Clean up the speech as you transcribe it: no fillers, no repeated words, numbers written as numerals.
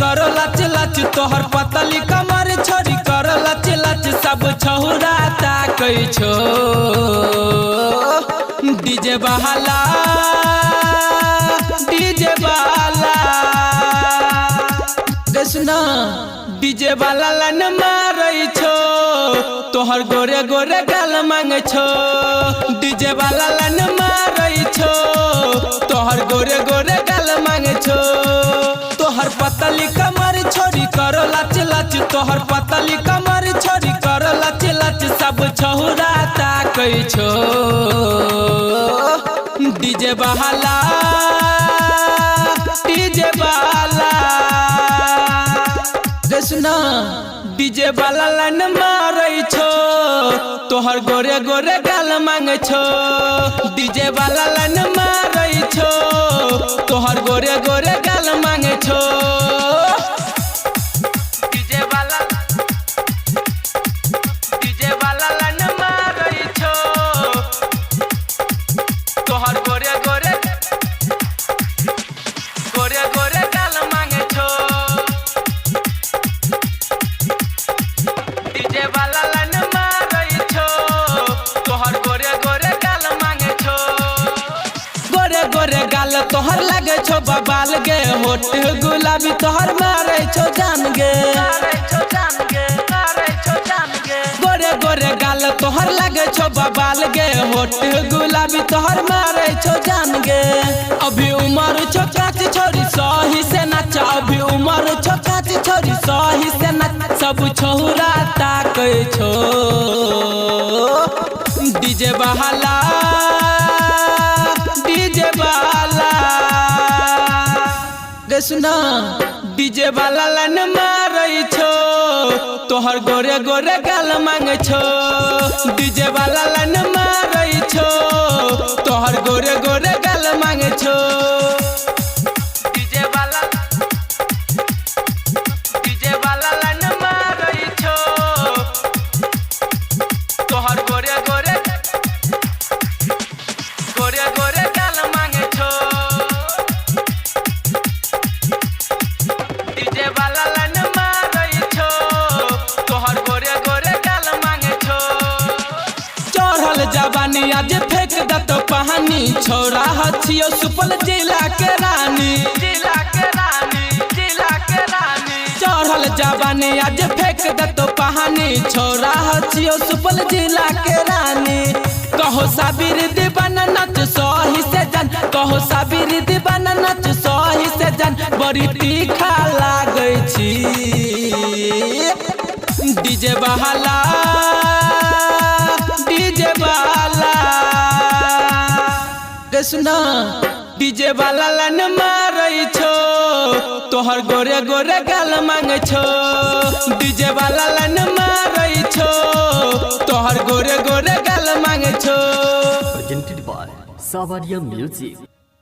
करो लच लच तोहर पतली कमर छोड़ी करो लच लच सब छहुरा ताकै छो डीजे बहाला सुना डीजे वाला लन मारै छो तोहर गोरे गोरे गाल मांगे छो डीजे वाला लन मारै छो तोहर गोरे गोरे गाल मांगे छो तोहर पतली कमर छोड़ी करो लच लच तोहर पतली कमर छोड़ी करो लच लच सब छहुरा ताकै छो डीजे बहाला सुना डीजे वाला लन मारै छो तोहर गोरे गोरे गाल मांगे छो डीजे वाला लन मारै छो तोहर गोरे गोरे गाल मांगे छो डीजे वाला लन मारै छो तोहर गोरे गोरे गाल मांगे छो डीजे वाला लन मारै छो तोहर गोरे गोरे गाल मांगे छो गोरे गोरे गाल तोहर लगे छो बबाल गे होठ गुलाबी तोहर मारै छो जान गे गोरे गोरे गाल तोहर लगे छो बबाल गे होठ गुलाबी तोहर मारै छो जान गे अभी उमर छो काच छोरी सही से नाच अभी उमर छो काच छोरी सही से नाच सब छहुरा ताकै छो डीजे बहाला गे सुना डीजे वाला लन मारै छो तोहर गोरे गोरे गाल मांगे छो डीजे वाला लन मारै छो तोहर गोरे गोरे गाल मांगे छो डीजे वाला लन मारै छो तोहर गोरे गोरे गाल मांगे छो डीजे वाला लन मारै छो तोहर गोरे गोरे गाल मांगे छो चढ़ल जवानी आज फेंक दतो पहानी छोरा हथियो सुपौल जिला के रानी चढ़ल जवानी आज फेंक दतो पहानी छोरा हथियो सुपौल जिला के रानी कहो साबिर दीवाना नच सही से जान कहो साबिर दीवाना नच सही से जान बड़ी तीखा लागै छी डीजे बहाला गे सुना डीजे वाला लन मारै छो तोहर गोरे गोरे गाल मांगे छो डीजे वाला लन मारै छो तोहर गोरे गोरे गाल मांगे छो presented by Savaria Music।